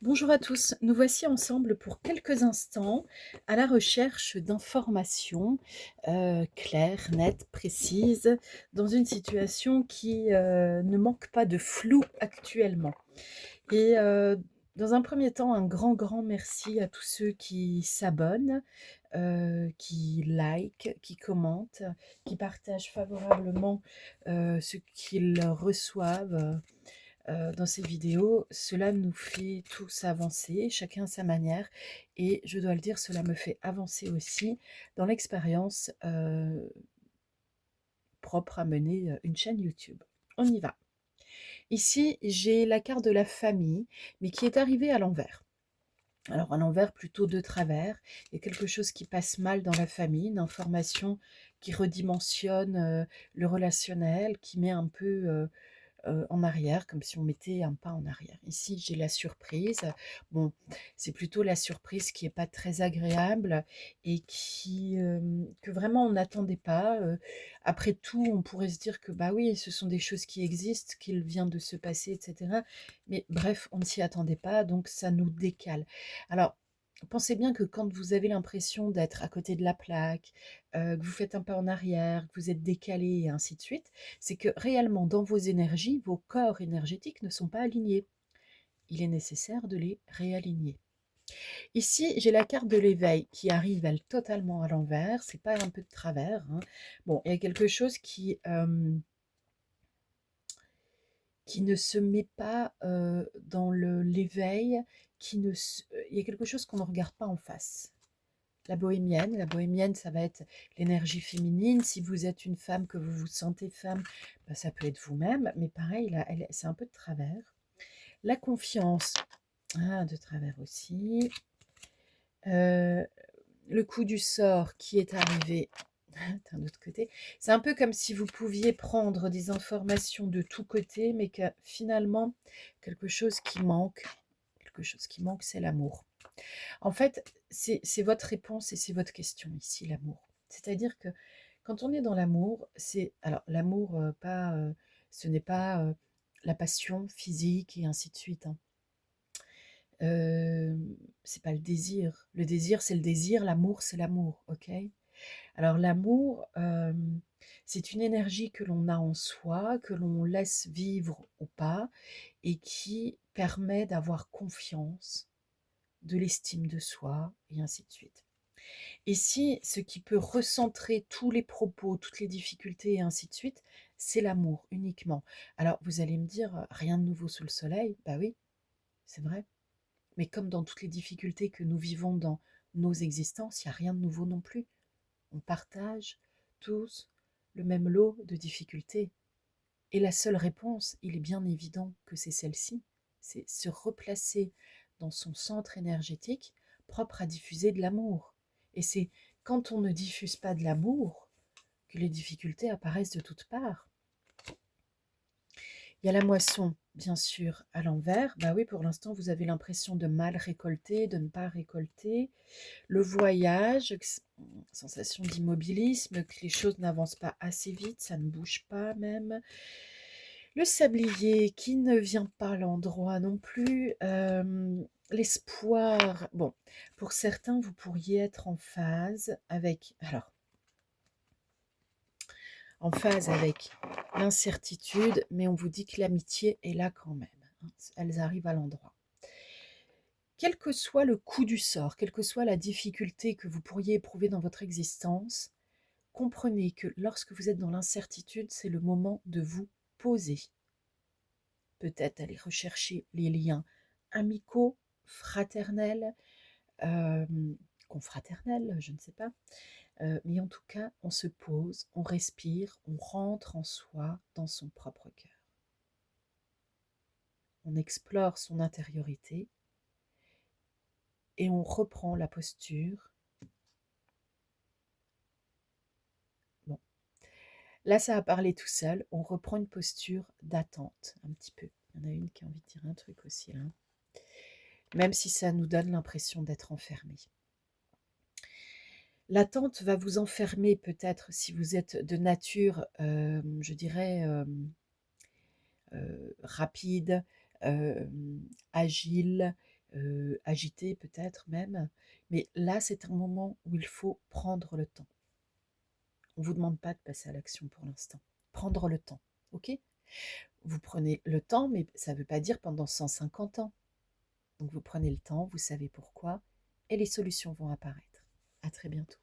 Bonjour à tous, nous voici ensemble pour quelques instants à la recherche d'informations claires, nettes, précises, dans une situation qui ne manque pas de flou actuellement. Et dans un premier temps, un grand merci à tous ceux qui s'abonnent, qui like, qui commentent, qui partagent favorablement ce qu'ils reçoivent dans ces vidéos. Cela nous fait tous avancer, chacun à sa manière, et je dois le dire, cela me fait avancer aussi dans l'expérience propre à mener une chaîne YouTube. On y va. Ici, j'ai la carte de la famille, mais qui est arrivée à l'envers. Alors à l'envers, plutôt de travers, il y a quelque chose qui passe mal dans la famille, une information qui redimensionne le relationnel, qui met un peu en arrière, comme si on mettait un pas en arrière. Ici, j'ai la surprise. Bon, c'est plutôt la surprise qui est pas très agréable et que vraiment on n'attendait pas. Après tout, on pourrait se dire que bah oui, ce sont des choses qui existent, qu'il vient de se passer, etc. Mais bref, on ne s'y attendait pas, donc ça nous décale. Alors, pensez bien que quand vous avez l'impression d'être à côté de la plaque, que vous faites un pas en arrière, que vous êtes décalé et ainsi de suite, c'est que réellement dans vos énergies, vos corps énergétiques ne sont pas alignés. Il est nécessaire de les réaligner. Ici, j'ai la carte de l'éveil qui arrive, elle, totalement à l'envers. C'est pas un peu de travers, hein. Bon, il y a quelque chose qui ne se met pas dans l'éveil, il y a quelque chose qu'on ne regarde pas en face. La bohémienne, ça va être l'énergie féminine. Si vous êtes une femme, que vous vous sentez femme, bah, ça peut être vous-même, mais pareil, là, c'est un peu de travers. La confiance, de travers aussi. Euh, le coup du sort qui est arrivé d'un autre côté. C'est un peu comme si vous pouviez prendre des informations de tous côtés, mais que finalement, quelque chose qui manque, c'est l'amour. En fait, c'est votre réponse et c'est votre question ici, l'amour. C'est-à-dire que quand on est dans l'amour, alors l'amour, ce n'est pas la passion physique et ainsi de suite, hein. Euh, c'est pas le désir. Le désir, c'est le désir. L'amour, c'est l'amour. Ok. Alors l'amour, c'est une énergie que l'on a en soi, que l'on laisse vivre ou pas, et qui permet d'avoir confiance, de l'estime de soi, et ainsi de suite. Et si ce qui peut recentrer tous les propos, toutes les difficultés et ainsi de suite, c'est l'amour uniquement. Alors vous allez me dire, rien de nouveau sous le soleil, bah oui, c'est vrai. Mais comme dans toutes les difficultés que nous vivons dans nos existences, il n'y a rien de nouveau non plus. On partage tous le même lot de difficultés. Et la seule réponse, il est bien évident que c'est celle-ci, c'est se replacer dans son centre énergétique propre à diffuser de l'amour. Et c'est quand on ne diffuse pas de l'amour que les difficultés apparaissent de toutes parts. Il y a la moisson, bien sûr, à l'envers. Bah oui, pour l'instant, vous avez l'impression de mal récolter, de ne pas récolter. Le voyage, sensation d'immobilisme, que les choses n'avancent pas assez vite, ça ne bouge pas même. Le sablier qui ne vient pas à l'endroit non plus. L'espoir. Bon, pour certains, vous pourriez être en phase avec l'incertitude, mais on vous dit que l'amitié est là quand même, hein. Elles arrivent à l'endroit. Quel que soit le coup du sort, quelle que soit la difficulté que vous pourriez éprouver dans votre existence, comprenez que lorsque vous êtes dans l'incertitude, c'est le moment de vous poser. Peut-être aller rechercher les liens amicaux, fraternels, euh, confraternels, je ne sais pas. Mais en tout cas, on se pose, on respire, on rentre en soi, dans son propre cœur. On explore son intériorité et on reprend la posture. Bon, là, ça a parlé tout seul. On reprend une posture d'attente, un petit peu. Il y en a une qui a envie de dire un truc aussi, là. Même si ça nous donne l'impression d'être enfermé. L'attente va vous enfermer peut-être si vous êtes de nature, je dirais, rapide, agile, agité peut-être même. Mais là, c'est un moment où il faut prendre le temps. On ne vous demande pas de passer à l'action pour l'instant. Prendre le temps, ok? Vous prenez le temps, mais ça ne veut pas dire pendant 150 ans. Donc vous prenez le temps, vous savez pourquoi, et les solutions vont apparaître. À très bientôt.